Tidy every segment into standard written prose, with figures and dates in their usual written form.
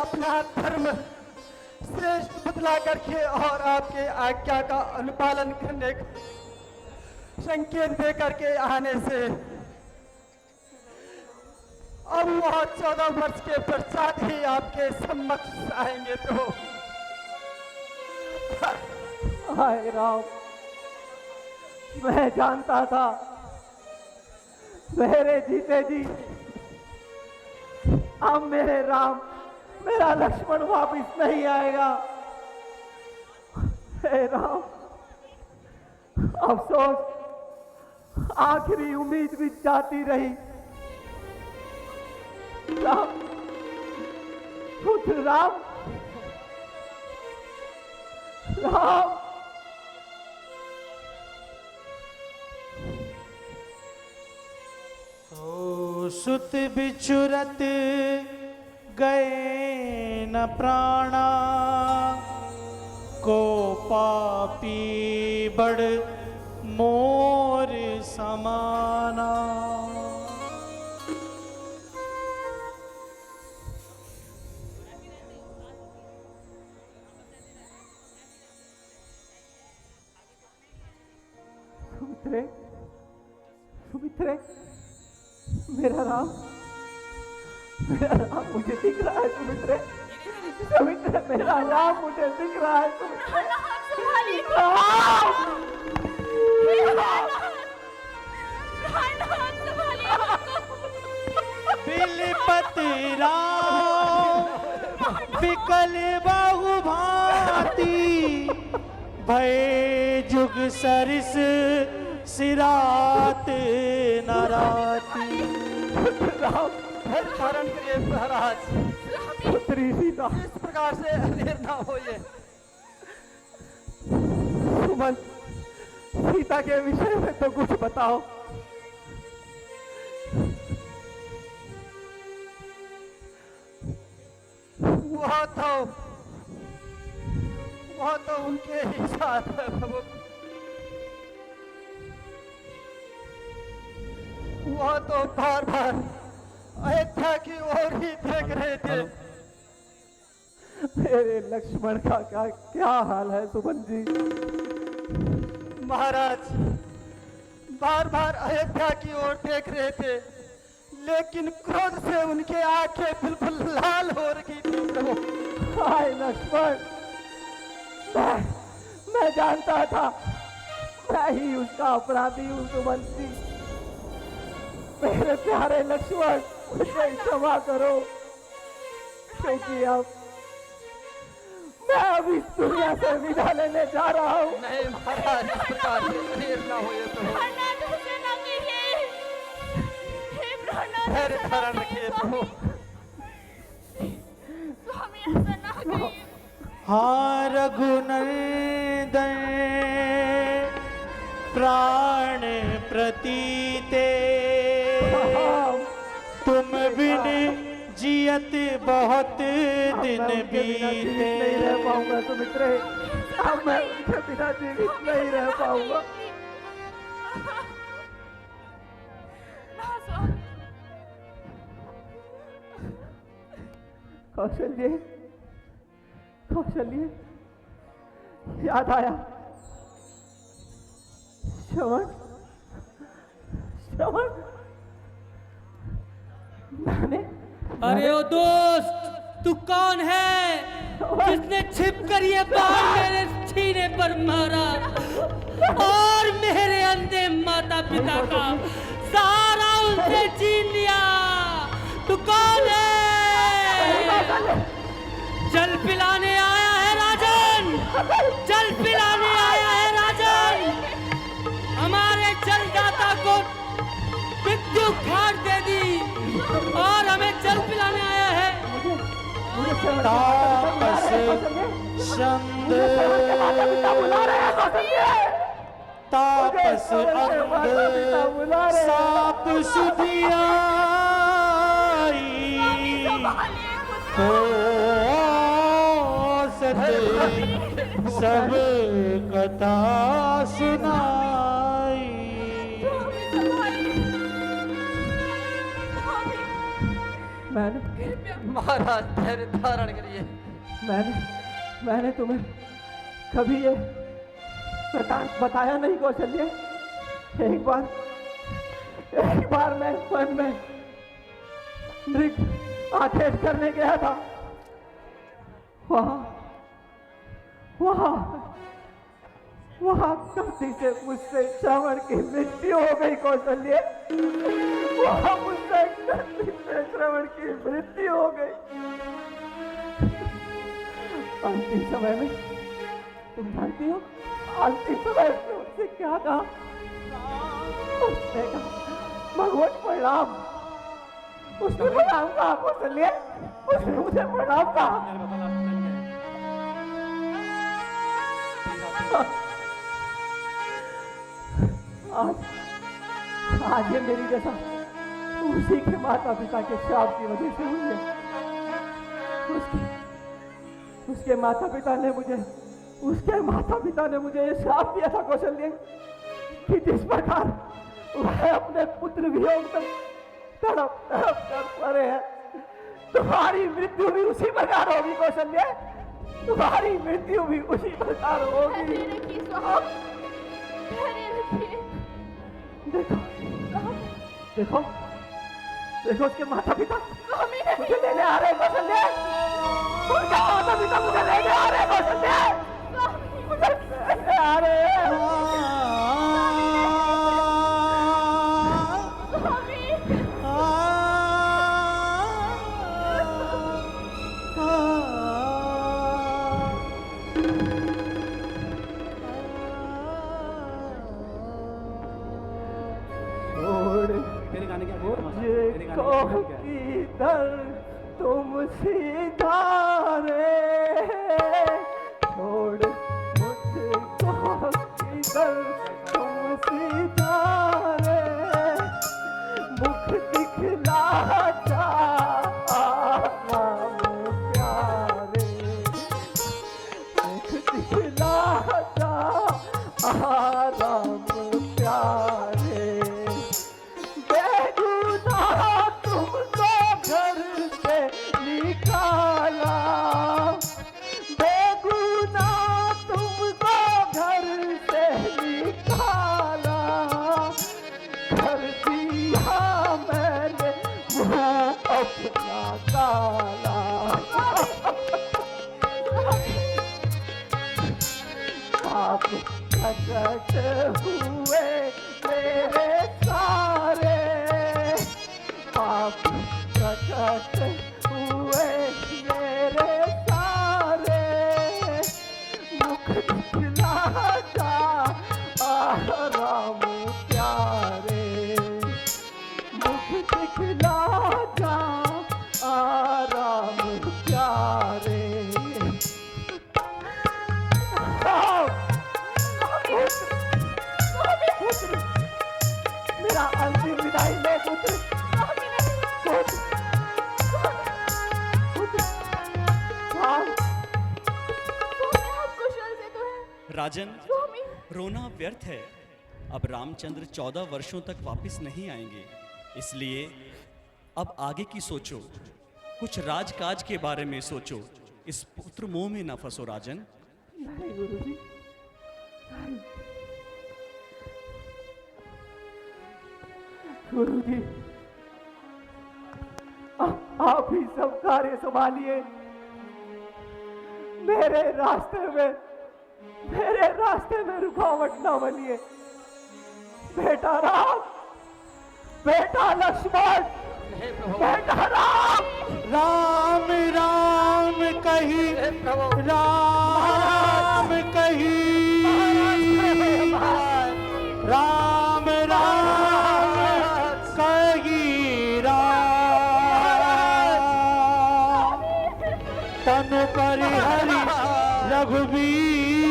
अपना धर्म श्रेष्ठ बदला करके और आपके आज्ञा का अनुपालन करने का संकेत दे करके आने से अब वह 14 वर्ष के पश्चात ही आपके समक्ष आएंगे तो हाय राम, मैं जानता था मेरे जीते जी अब मेरे राम, मेरा लक्ष्मण वापिस नहीं आएगा। हे राम, अफसोस आखिरी उम्मीद भी जाती रही। राम, पुत्र राम, राम। ओ सुत बिछुरत गए न प्राणा, को पापी बड़ मोर समाना। सुमित्रे, सुमित्रे, मेरा राम मुझे दिख रहा है। सुमित्रे, सुमित्रे, मेरा राम मुझे दिख रहा है। सुमित्रे, बिलपति राम विकल बहु भांति, भय जुग सरिस सिरात नराती। राम धारण करिए महाराज, पुत्री सीता, इस प्रकार से अधीर ना होइए। सुमन, सीता के विषय में तो कुछ बताओ। वह तो उनके ही साथ है प्रभु। वह तो बार बार अयोध्या की ओर ही देख रहे थे। मेरे लक्ष्मण का क्या हाल है सुमन जी? महाराज बार बार अयोध्या की ओर देख रहे थे, लेकिन क्रोध से उनके आंखें बिल्कुल लाल हो रही थी प्रभु। हाय लक्ष्मण, मैं जानता था मैं ही उसका अपराधी हूँ। सुमन जी, मेरे प्यारे लक्ष्मण, मुझे क्षमा करो, क्योंकि अब मैं अब इस दुनिया से विदा लेने जा रहा हूँ। नहीं महाराज, इस प्रकार से अधीर ना होइए प्रभु। धैर्य धारण रखिए प्रभु। हाँ रघुनंदन प्राण प्रतीते, तुम बिन जियत बहुत दिन बीते। नहीं रह पाऊंगा सुमित्रे, अब मैं उनके बिना जीवित नहीं रह पाऊंगा। कौशल्य, कौशल्य, याद आया। श्रवण, श्रवण, मैंने अरे ओ दोस्त, तू कौन है जिसने छिपकर ये बाण मेरे सीने पर मारा और मेरे अंधे माता पिता का सारा उनसे छीन लिया? तू कौन है? जल पिलाने आया है राजन, जल पिलाने आया है राजन। हमारे जलदाता को मृत्यु घाट दे दी और हमें जल पिलाने आया है। तापस छंद, तापस अंध साप सुधियाई, हो सत सब कथा सुनाई। महाराज धैर्य धारण करिए। मैंने तुम्हें कभी ये बताया नहीं कौशल्य। एक बार मैं वन में मृग आदेश करने गया था। वहां गलती से मुझसे श्रवण की मृत्यु हो गई कौशल्य। वहां मुझसे गलती से श्रवण की मृत्यु हो गई। अंतिम समय में तुम जानती हो अंतिम समय में उससे क्या कहा? उसने कहा भगवान प्रणाम। उसने प्रणाम कहा कौशल्य। उसने मुझे प्रणाम कहा। आज ये मेरी दशा उसी के माता पिता के श्राप की वजह से हुई है। उसके माता पिता ने मुझे ये श्राप दिया था कौशल्य कि जिस प्रकार वह अपने पुत्र वियोग में तड़प कर पड़े हैं, तुम्हारी मृत्यु भी उसी प्रकार होगी कौशल्य। तुम्हारी मृत्यु भी उसी प्रकार होगी। देखो उसके माता पिता मुझे लेने आ रहे हैं कौशल्य। उनका माता पिता मुझे लेने आ रहे हैं कौशल्य। मुझे लेने आ रहे हैं। तुम सीधा रे छोड़ मुझको किधर तुम सीधा रे मुख दिखला जा राम प्यारे मुख दिखला जा राम प्यारे बेगुनाह तुमको घर से निकाला बेगुनाह तुमको घर से निकाला कर दिया मैंने मुँह अपना काला पाप प्रकट हुए मेरे सारे पाप प्रकट हुए मेरे सारे मुख दिखला जा राम प्यारे मुख दिखला जा राम प्यारे। मेरा अंतिम विदाई ले पुत्र। राजन, रोना व्यर्थ है। अब रामचंद्र 14 वर्षों तक वापस नहीं आएंगे, इसलिए अब आगे की सोचो। कुछ राजकाज के बारे में सोचो। इस पुत्र मोह में न फंसो राजन। नहीं गुरुजी, गुरुजी आप ही सब कार्य संभालिए। मेरे रास्ते में रुकावट न बनिए। बेटा राम, बेटा लक्ष्मण, बेटा राम। राम राम कही राम कही राम राम कही राम तन परिहरि रघुवीर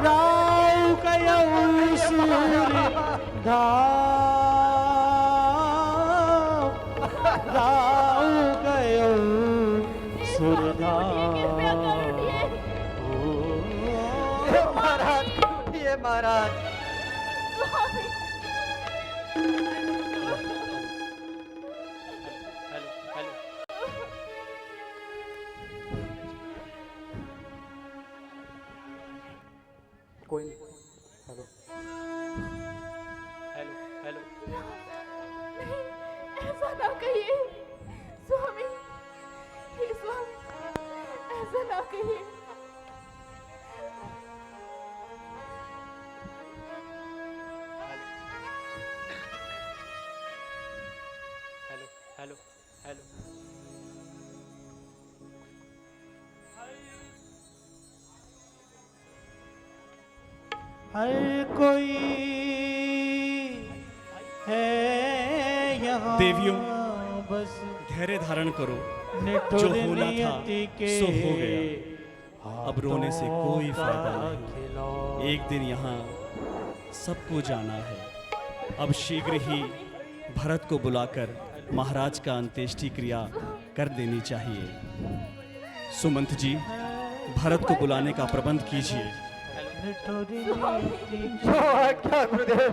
राव कयऊ सूर्य धाम राव कयऊ सूर्य धाम। महाराज महाराज हर कोई है यहाँ देवियों, बस धैर्य धारण करो, जो निठुर होना था नियति के सो हो गया। अब रोने से कोई फायदा नहीं। एक दिन यहाँ सबको जाना है। अब शीघ्र ही भरत को बुलाकर महाराज का अंत्येष्टि क्रिया कर देनी चाहिए। सुमंत जी, भरत को बुलाने का प्रबंध कीजिए। जो आज्ञा गुरुदेव।